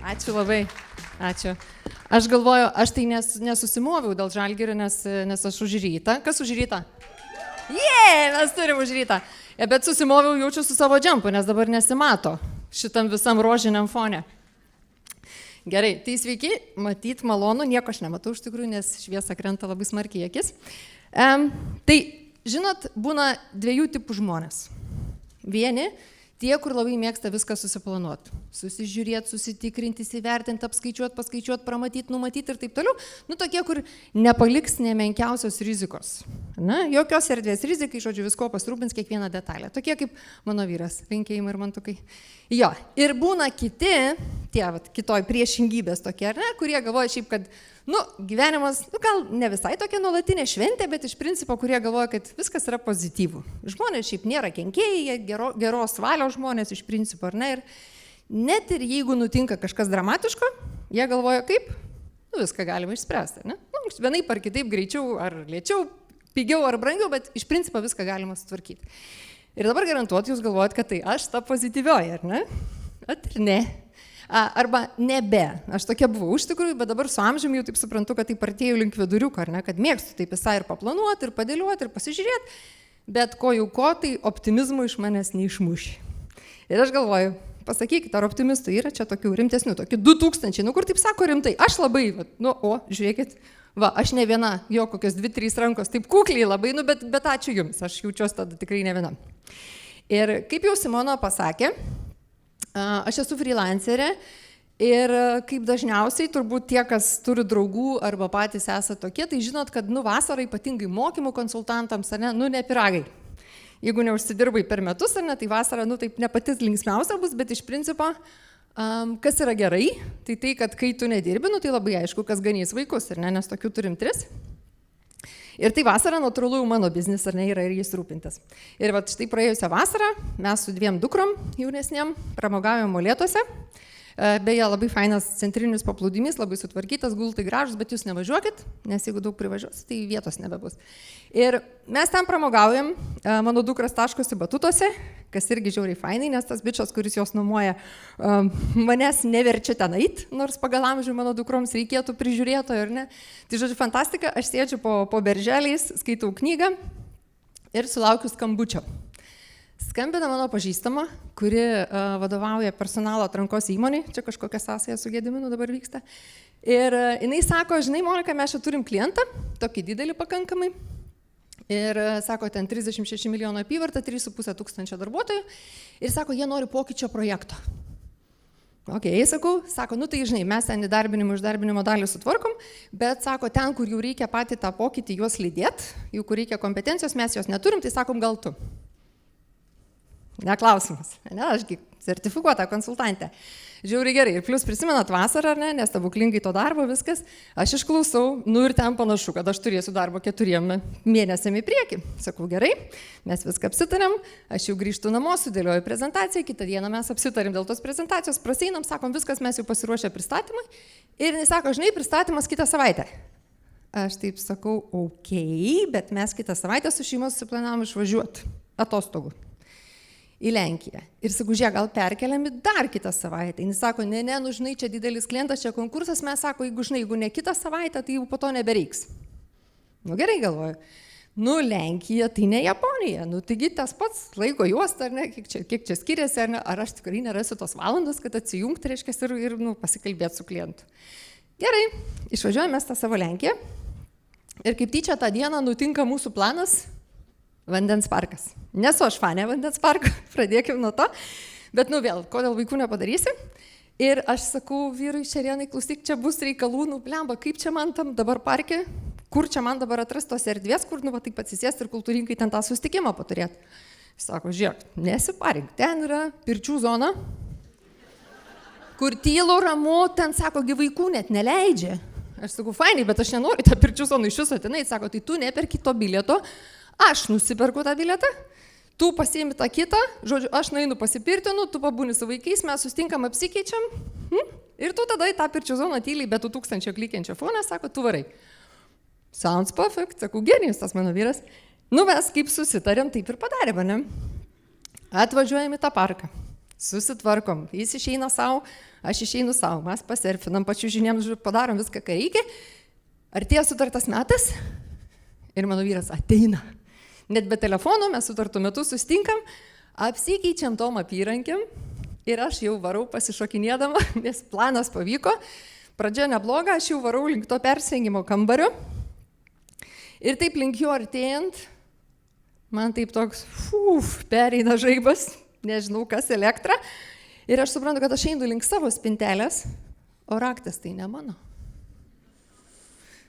Ačiū labai. Ačiū. Aš galvoju, aš tai nesusimoviau dėl Žalgirio, nes aš už rytą. Kas už rytą? Mes turim už rytą. Bet susimoviau jaučiu su savo džempu, nes dabar nesimato šitam visam rožiniam fone. Gerai, tai sveiki, matyt malonu, nieko aš nematau iš tikrųjų, nes šviesa krenta labai smarkiai į akis. Tai, žinot, būna dviejų tipų žmonės. Vieni, tie, kur labai mėgsta viską susiplanuoti, susižiūrėti, susitikrinti, įsivertinti, apskaičiuoti, paskaičiuoti, pramatyti, numatyti ir taip toliau. Tokie, kur nepaliks nemenkiausios rizikos. Jokios erdvės rizikai, žodžiu, visko pasirūpins kiekvieną detalę. Tokie kaip mano vyras, linkėjimai ir mantukai. Jo, ir būna kiti, kitoj priešingybės tokie, kurie galvoja šiaip, kad, gyvenimas, gal ne visai tokia nuolatinė šventė, bet iš principo, kurie galvoja, kad viskas yra pozityvų. Žmonės šiaip nėra kenkėjai, jie geros valios žmonės iš principo, ar ne? Ir net ir jeigu nutinka kažkas dramatiško, jie galvoja, kaip, viską galima išspręsti, ne? Vienaip ar kitaip, greičiau ar lėčiau, pigiau ar brangiau, bet iš principo viską galima sutvarkyti. Ir dabar garantuot, jūs galvojat, kad tai aš ta pozityvioji, ar ne? Ir ne. Arba nebe. Aš tokia buvau iš tikrųjų, bet dabar su amžiumi jau taip suprantu, kad taip artėjau link viduriuko, ar ne? Kad mėgstu taip visai ir paplanuoti, ir padėliuoti, ir pasižiūrėti, bet ko, tai optimizmo iš manęs neišmuši. Ir aš galvoju, pasakykit, ar optimistų yra čia tokių rimtesnių, tokių 2000, kur taip sako rimtai, aš labai, žiūrėkit, aš ne viena, kokios 2-3 rankos, taip kukliai labai, bet ačiū jums, aš jaučiuosi tada tikrai ne viena. Ir kaip jau Simona pasakė, aš esu freelancerė ir kaip dažniausiai turbūt tie, kas turi draugų arba patys esate tokie, tai žinot, kad vasarą ypatingai mokymų konsultantams, ne piragai. Jeigu neužsidirbai per metus, tai vasara, taip ne patys linksmiausia bus, bet iš principo, kas yra gerai, tai kad kai tu nedirbi, tai labai aišku, kas ganys vaikus, nes tokių turim 3. Ir tai vasara, natūralu, mano biznis, yra ir jis rūpintas. Ir štai praėjusią vasarą mes su 2 dukrom jaunesnėm pramogavome Molėtuose. Beje, labai fainas centrinis paplūdimys, labai sutvarkytas, gultai gražus, bet jūs nevažiuokit, nes jeigu daug privažiuos, tai vietos nebebus. Ir mes ten pramogaujam, mano dukras taškosi batutuose, kas irgi žiauriai fainai, nes tas bičas, kuris jos nuomoja, manęs neverčia ten eit, nors pagal amžių mano dukroms reikėtų prižiūrėtojo, ar ne. Tai žodžiu, fantastika, aš sėdžiu po berželiais, skaitau knygą ir sulaukiu skambučio. Skambina mano pažįstama, kuri vadovauja personalo atrankos įmonei, čia kažkokia sąsaja su Gediminu dabar vyksta. Ir jinai sako, žinai, Monika, mes čia turim klientą, tokį didelį pakankamai. Ir sako, ten 36 milijonų apyvarta, 3,5 tūkstančio darbuotojų. Ir sako, jie nori pokyčio projekto. Sakau, tai žinai, mes ten įdarbinimo dalį sutvarkom, bet sako, ten, kur jau reikia patį tą pokytį juos lydėti, jau kur reikia kompetencijos, mes jos neturim, tai sakom, gal tu. Neklausimas, ašgi sertifikuota konsultantė. Žiauriai gerai, ir plus prisimenat vasarą, nes stebuklingai to darbo viskas, aš išklausau, ir ten panašu, kad aš turėsiu darbo 4 mėnesiam į priekį. Sakau, gerai, mes viską apsitarėm, aš jau grįžtu namo, sudėlioju prezentaciją, kitą dieną mes apsitarėm dėl tos prezentacijos, praseinam, sakom, viskas mes jau pasiruošę pristatymui, ir jis sako, žinai, pristatymas kitą savaitę. Aš taip sakau, bet mes kitą savaitę su šeima susiplanavom išvažiuoti atostogų į Lenkiją. Ir sakau, žiūrėk, gal perkeliami dar kitą savaitę. Jis sako, ne, žinai, čia didelis klientas, čia konkursas, mes sako, jeigu ne kitą savaitę, tai jau po to nebereiks. Gerai galvoju. Lenkija, tai ne Japonija. Taigi tas pats laiko juosta, ar ne, kiek čia skiriasi, ar aš tikrai nerasiu tos valandos, kad atsijungti, reiškia, ir pasikalbėti su klientu. Gerai, išvažiuojame mes tą savo Lenkiją. Ir kaip tyčia tą dieną nutinka mūsų planas vandens parkas. Nesu aš fanė vandens parko, pradėkim nuo to, bet vėl, kodėl vaikų nepadarysi. Ir aš sakau, vyrui, Šerienai, klausyk, čia bus reikalų, blemba, kaip čia man tam dabar parke, kur čia man dabar atras tos erdvės, kur, taip atsisėsti ir kultūringai ten tą susitikimą paturėti. Jis sako, žiūrėk, nesiparink, ten yra pirčių zona, kur tylo ramu, ten, sako, vaikų net neleidžia. Aš sakau, fainai, bet aš nenoriu tą pirčių zoną iš viso tenai, sako, tai tu neperki to bilieto. Aš nusiperku tą bilietą, tu pasiimi tą kitą, žodžiu, aš nueinu pasipirtinu, tu pabūni su vaikais, mes sustinkam, apsikeičiam ir tu tada į tą pirčių zoną tyliai, be 1000 klikiančio foną, sako, tu varai. Sounds perfect, sakau, genijus tas mano vyras. Mes kaip susitarėm, taip ir padarėm, ne? Atvažiuojam į tą parką. susitvarkom, jis išeina savo, aš išeinu savo, mes paserfinam, pačių žinėm, padarom viską, ką reikia. Artėja sutartas metas ir mano vyras ateina. Net be telefono mes sutartų metu sustinkam, apsikeičiam tom apyrankiam ir aš jau varau pasišokinėdama, nes planas pavyko. Pradžia nebloga, aš jau varau link to persirengimo kambario. Ir taip link jo artėjant, man taip toks, pereina žaibas, nežinau kas, elektra. Ir aš suprantu, kad aš einu link savo spintelės, o raktas tai ne mano.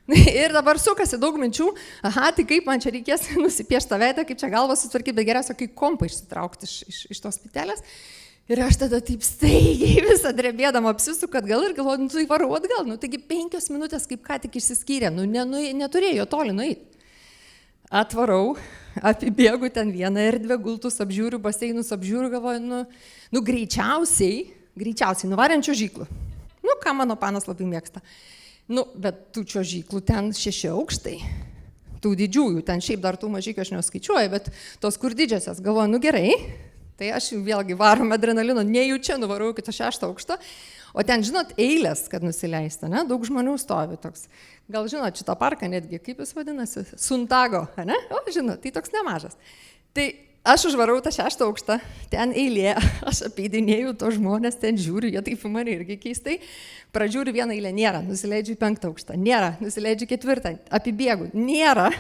Ir dabar sukasi daug minčių, tai kaip man čia reikės nusipiešti tą veidą, kaip čia galvą sutvarkyti, bet geriausia, kaip kompą išsitraukti iš tos spintelės. Ir aš tada taip staigiai visą drebėdama apsisuku atgal ir galvoju, tai varau atgal, taigi 5 minutės kaip ką tik išsiskyrė, neturėjo toli nueiti. Atvarau, apibėgu ten vieną erdvę, gultus apžiūriu, baseinus apžiūriu, galvoju, greičiausiai nuvarenčių žyklų. Ką mano panas labai mėgsta. Bet tų čiuožyklų ten 6 aukštai, tų didžiųjų, ten šiaip dar tų mažykių aš neskaičiuoju, bet tos kur didžiosios, galvoju, gerai, tai aš vėlgi varom adrenalino, nejučia nuvarau iki to 6 aukšto, o ten, žinot, eilės, kad nusileista, ne, daug žmonių stovi toks, gal žinot, šitą parką netgi, kaip jis vadinasi, Suntago, ne, o žinot, tai toks nemažas. Tai aš užvarau tą 6 aukštą, ten eilė, aš apeidinėjau to žmonės, ten žiūriu, jie taip mane irgi keistai. Pradžiūriu vieną eilę, nėra, nusileidžiu į 5 aukštą, nėra, nusileidžiu į 4, apibėgu, nėra.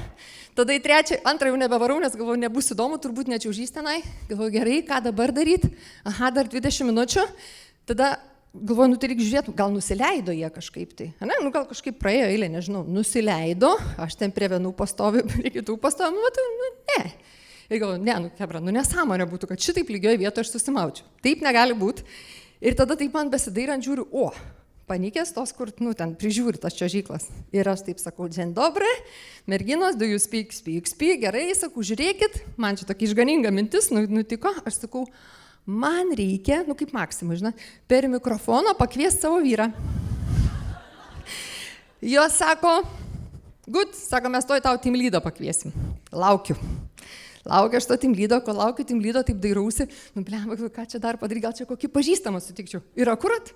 Tada į 3, 2 jau nebevarau, nes galvoju, nebus įdomu, turbūt nečiaužys tenai. Galvoju, gerai, ką dabar daryti? Dar 20 minučių. Tada galvoju, tai reikia žiūrėti, gal nusileido jie kažkaip tai. Gal kažkaip praėjo eilė, nežinau, nusileido, aš ten prie vienų pastoviu, prie kitų pastoviu, ne. Ir galvoju, kebra, nesąmonė būtų, kad šitaip lygioje vietoje aš susimaučiau. Taip negali būti. Ir tada taip man besidairant žiūriu, panikės tos, kur, ten prižiūri tas čiuožyklas. Ir aš taip sakau, dzień dobry, merginos, do you speak, gerai, sakau, žiūrėkit, man čia tokia išganinga mintis nutiko, aš sakau, man reikia, kaip Maksimui, per mikrofoną pakviesti savo vyrą. Jos sako, good, sako, mes toj tau team leadą pakviesim. Laukiu aš to team leado, kol laukiu team leado, taip dairausi, blemba, ką čia dar padaryti, gal čia kokį pažįstamą sutikčiau. Ir akurat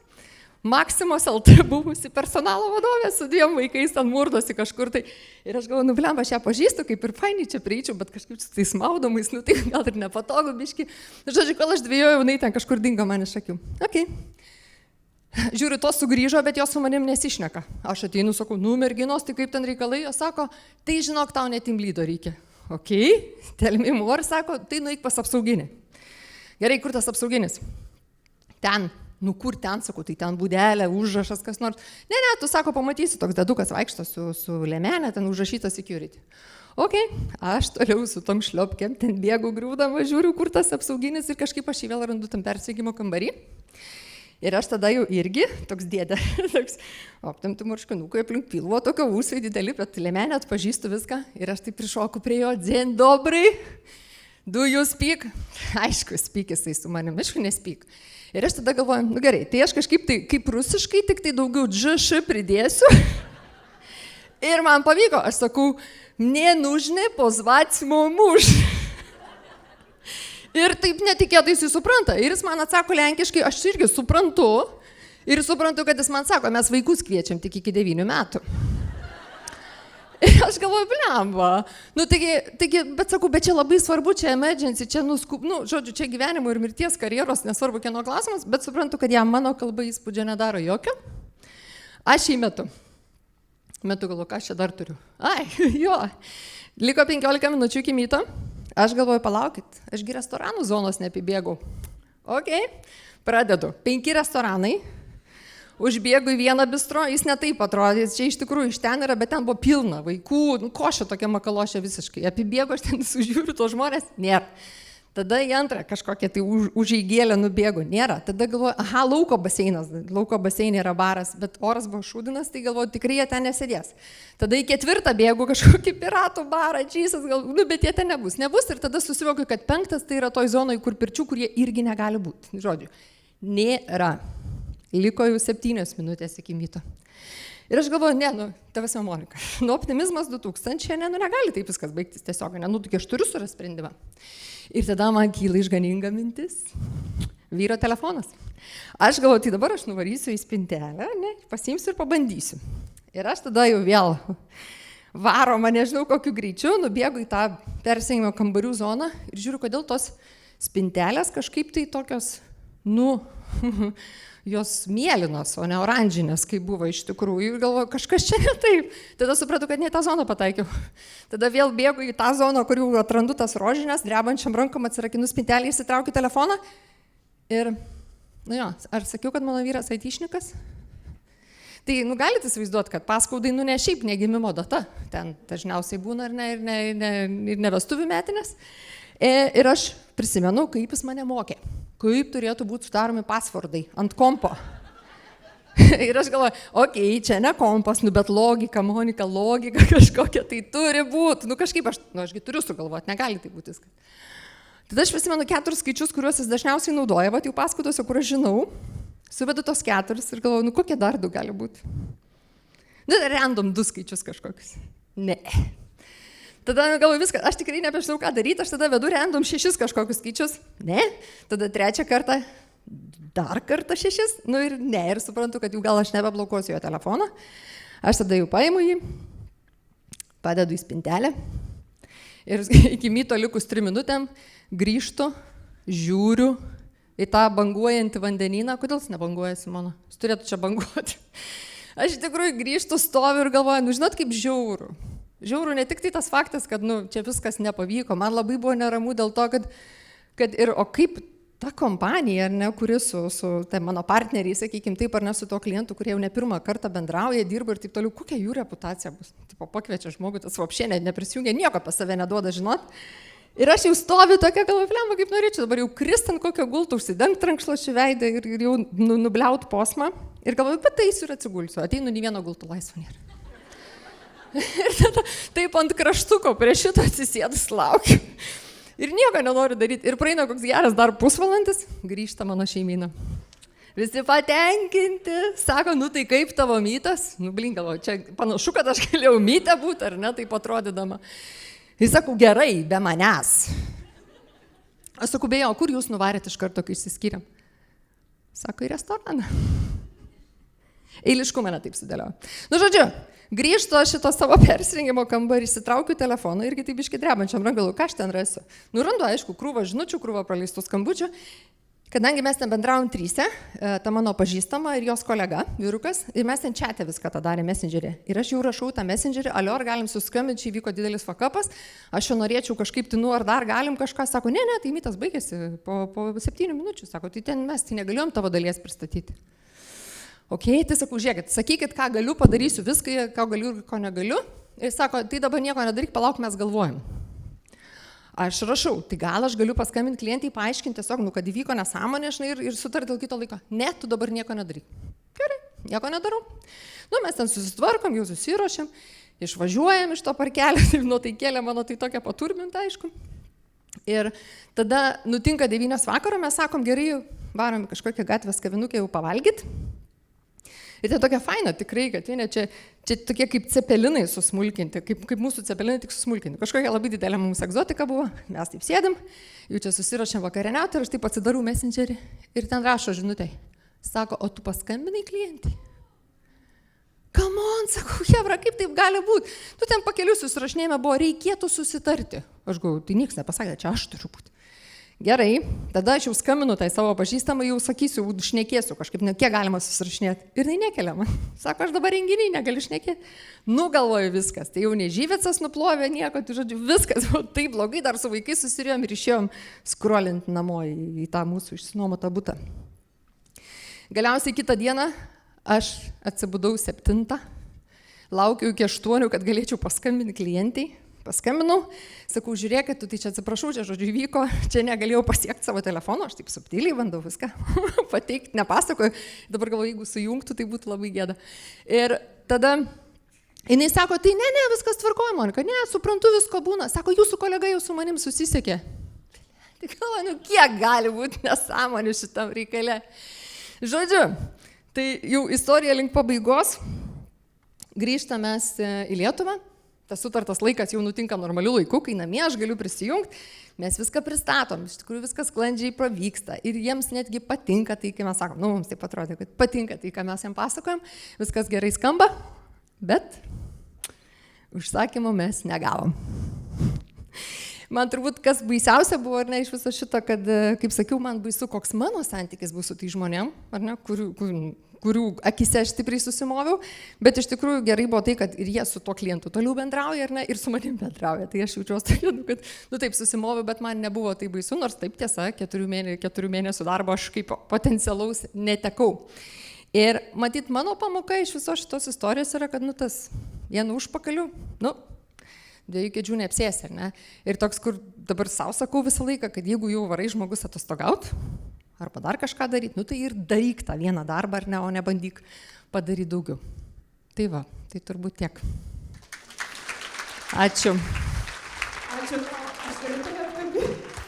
Maksimos LT buvusi personalo vadovė su 2 vaikais ten murdosi kažkur tai. Ir aš galvoju, blemba, aš ją pažįstu, kaip ir fainiai čia prieičiau, bet kažkaip su tais maudomais, tai gal ir nepatogu biški. Žodžiu, kol aš dvejojau, jinai ten kažkur dingo man iš akių. Okay. Žiūriu, tos sugrįžo, bet jos su manim nesišneka. Aš ateinu, sakau, merginos, tai kaip ten reikalai, jos sako, tai žinok, tau ne team leado reikia. Tell me more, sako, tai nueik pas apsauginį. Gerai, kur tas apsauginis? Ten. Kur ten, sakau, tai ten būdelė, užrašas, kas nors. Ne, tu, sako, pamatysi, toks dedukas vaikšto su lėmenė, ten užrašyta security. Aš toliau su tom šliopkėm, ten bėgu griūdama, žiūriu, kur tas apsauginis ir kažkaip aš jį vėl randu tam persirengimo kambarį. Ir aš tada jau irgi, toks dėdė, toks aptamti marškinukai aplink pilvo, tokio ūsai dideli, bet lėmenė atpažįstu viską. Ir aš taip prišoku prie jo, dzień dobry, do you speak? Aišku, speak jisai su manim, aišku, nespeak. Ir aš tada galvoju, gerai, tai aš kažkaip tai, kaip rusiškai, tik tai daugiau dž pridėsiu. Ir man pavyko, aš sakau, мне нужно позвать мой муж. Ir taip netikėtai jis supranta. Ir jis man atsako lenkiškai, aš irgi suprantu. Ir suprantu, kad jis man sako, mes vaikus kviečiam tik iki 9 metų. Ir aš galvoju, blemba. Taigi, bet sakau, bet čia labai svarbu, čia emergency, čia žodžiu, čia gyvenimo ir mirties karjeros, nesvarbu kieno klausimas, bet suprantu, kad jam mano kalba įspūdžio nedaro jokio. Aš įmetu. Galvoju, ką aš čia dar turiu. Jo. Liko 15 minučių iki myto. Aš galvoju, palaukit, ašgi restoranų zonos neapibėgau. Pradedu. 5 restoranai. Užbėgu į vieną bistro, jis ne taip atrodė, čia iš tikrųjų iš ten yra, bet ten buvo pilna vaikų, košė tokia makalošė visiškai. Apibėgu, aš ten sužiūriu tos žmonės, nėra. Tada į antrą kažkokią tai užeigėlę nubėgu, nėra. Tada galvoju, lauko baseinas, lauko baseinė yra baras, bet oras buvo šūdinas, tai galvoju, tikrai jie ten nesėdės. Tada į 4 bėgu kažkokį piratų barą, čysas, bet jie ten nebus. Ir tada susivokiu, kad 5 tai yra toj zonoj, kur pirčių, kurie irgi negali būti. Žodžiu, nėra. Liko jau 7 minutės iki myto. Ir aš galvoju, tavęs Monika, optimizmas 2000, negali taip viskas baigtis tiesiog, tik aš turiu surasti sprendimą. Ir tada man kyla išganinga mintis. vyro telefonas. Aš galvoju, tai dabar aš nuvarysiu į spintelę, ne, pasiimsiu ir pabandysiu. Ir aš tada jau vėl varo, man nežinau kokiu greičiu, nubėgu į tą persėjimo kambarių zoną ir žiūriu, kodėl tos spintelės kažkaip tai tokios, jos mėlynos, o ne oranžinės, kaip buvo iš tikrųjų. Ir galvoju, kažkas čia ne taip. Tada supratau, kad ne į tą zoną pataikiau. Tada vėl bėgu į tą zoną, kur jau atrandu tas rožinės, drebančiam rankom atsirakinu spintelį, įsitraukiu telefoną. Ir, ar sakiau, kad mano vyras aitišnikas? Tai, galite įsivaizduoti, kad paspaudai, ne šiaip negimimo data. Ten dažniausiai būna ir ne vestuvių metinės. Ir aš prisimenu, kaip jis mane mokė. Kaip turėtų būti sudaromi pasvordai ant kompo. Ir aš galvoju, čia ne kompas, bet logika, Monika, logika kažkokia tai turi būti. Kažkaip ašgi turiu sugalvoti, negali tai būti. Tada aš prisimenu 4 skaičius, kuriuos jis dažniausiai naudoja, jau paskaitose, kur aš žinau, suvedu tos 4 ir galvoju, kokie dar 2 gali būti. Random 2 skaičius kažkokius. Ne. Tada galvoju viską, aš tikrai nebežinau, ką daryti, aš tada vedu random 6 kažkokius skaičius. Ne. Tada 3 kartą, dar kartą 6. Ir ne, ir suprantu, kad jau gal aš nebeblokuosiu jo telefoną. Aš tada jau paimu jį, padedu į spintelę ir iki myto likus 3 minutėm grįžtu, žiūriu į tą banguojantį vandenyną. Kodėl jis nebanguojasi mano? Jis turėtų čia banguoti. Aš iš tikrųjų grįžtu, stoviu ir galvoju, žinot kaip žiauru. Žiauru ne tik tai tas faktas, kad čia viskas nepavyko, man labai buvo neramu dėl to, kad o kaip ta kompanija, ar ne, kuri su tai mano partneriai, sakykime taip, ar ne su to klientu, kurie jau ne pirmą kartą bendrauja, dirba ir taip toliau, kokia jų reputacija bus. Tipo, pakviečia žmogų, tas vapšė neprisijungia, nieko apie save neduoda, žinot. Ir aš jau stoviu tokia, galvoju, flemba, kaip norėčiau dabar jau krist ant kokio gulto, užsidengt rankšluosčių veidą ir jau nubliaut posmą. Ir galvoju, bet taisiu ir atsigulsiu, ateinu, nei vieno gulto laisvo nėra. Ir tada taip ant kraštuko prie šito atsisėdus laukiu. Ir nieko nenoriu daryti. Ir praeina koks geras dar pusvalandis, grįžta mano šeimyna. Visi patenkinti, sako, tai kaip tavo mytas? Galvoju, čia panašu, kad aš galėjau mytę būti, ar ne, taip atrodydama. Jis sako, gerai, be manęs. Aš sakau, beje, o kur jūs nuvarėt iš karto, kai išsiskyrėm? Sako, į restoraną. Eiliškų mane taip sudėliojo. Žodžiu, grįžtu aš šito savo persirengimo kambarį, įsitraukiu telefoną irgi taip biškai drebančiam rangalų, ką aš ten rasiu. Randu, aišku, krūvą žinučių, krūvą praleistų skambučių. Kadangi mes ten bendravom 3, ta mano pažįstama ir jos kolega, vyrukas, ir mes ten chat'e viską tą darė Messengerį. Ir aš jau rašau tą Messengerį, alio, ar galim suskambinti, čia įvyko didelis fuck-upas, aš jau norėčiau kažkaip, ar dar galim kažką, sako, ne, tai mytas baigėsi po 7 minučių, sako, tai ten mes negalėjom tavo dalies pristatyti. Tai sakau, žiūrėkit, sakykit, ką galiu, padarysiu viską, ką galiu ir ko negaliu. Ir sako, tai dabar nieko nedaryk, palauk, mes galvojam. Aš rašau, tai gal aš galiu paskambinti klientai, paaiškinti tiesiog, kad įvyko nesąmonė, ir sutarti dėl kito laiko. Ne, tu dabar nieko nedaryk. Gerai, nieko nedarau. Mes ten susitvarkom, jau susiruošėm, išvažiuojam iš to parkelio, taip nuotaikėlė mano tai tokia paturbinta, aišku. Ir tada nutinka 9 vakaro, mes sakom, gerai, varom kažkokią gatvės kavinukę jau pavalgyt. Ir tai tokia faina, tikrai, kad čia tokie kaip cepelinai susmulkinti, kaip mūsų cepelinai tik susmulkinti. Kažkokia labai didelė mums egzotika buvo, mes taip sėdėm, jau čia susirašėm vakarieniauti ir aš taip atsidarau Messengerį ir ten rašo žinutė. Sako, o tu paskambinai klientai? Come on, sakau, jebra, kaip taip gali būti? Tu ten pakeliu susirašinėjame buvo, reikėtų susitarti. Aš galvoju, tai nieks nepasakė, čia aš turiu būti. Gerai, tada aš jau skambinu tai savo pažįstamai, jau sakysiu, šnekėsiu kažkaip, kiek galima susirašinėti. Ir tai nekelia man. Sako, aš dabar renginį negaliu šnekėti. Galvoju viskas. Tai jau nei žyvicas nuplovė nieko, tai žodžiu, viskas buvo taip blogai, dar su vaikais susirėjom ir išėjom skrolinti namo į tą mūsų išsinuomotą butą. Galiausiai kitą dieną aš atsibudau 7, laukiau iki 8, kad galėčiau paskambinti klientai. Paskambinau, sakau, žiūrėkit, tu tai čia atsiprašau, čia žodžiu įvyko, čia negalėjau pasiekti savo telefono, aš taip subtiliai bandau viską pateikti, nepasakoju, dabar galvoju, jeigu sujungtų, tai būtų labai gėda. Ir tada jinai sako, tai ne, viskas tvarkoja, Monika, ne, suprantu, visko būna, sako, jūsų kolega jau su manim susisiekė. Tai galvoju, kiek gali būti nesąmonių šitam reikale. Žodžiu, tai jau istorija link pabaigos, grįžtame į Lietuvą. tas sutartas laikas jau nutinka normaliu laiku, kai namie aš galiu prisijungti, mes viską pristatom, iš tikrųjų viskas sklandžiai pavyksta ir jiems netgi patinka tai, kai mes sakom, nu, mums taip atrodo, kad patinka tai, ką mes jiems pasakojam, viskas gerai skamba, bet užsakymo mes negavom. Man turbūt, kas baisiausia buvo, ar ne, iš viso šito, kad, kaip sakiau, man baisu, koks mano santykis bus su tai žmonėm, ar ne, kurių akise aš stipriai susimoviau, bet iš tikrųjų gerai buvo tai, kad ir jie su tuo klientu toliau bendrauja, ar ne, ir su manim bendrauja. Tai aš jaučiuosi tokia, kad, nu taip, susimoviau, bet man nebuvo tai baisu, nors taip tiesa, 4 mėnesių darbo aš kaip potencialaus netekau. Ir matyt, mano pamoka iš viso šitos istorijos yra, kad, nu, tas vienu užpakaliu, nu, 2 kėdžių neapsės, ar ne? Ir toks, kur dabar savo sakau visą laiką, kad jeigu jau varai žmogus atostogaut, arba dar kažką daryti, nu tai ir daryk tą vieną darbą, ar ne, o nebandyk padaryti daugiau. Tai va, tai turbūt tiek. Ačiū. Ačiū. Aš galiu tave kalbėti.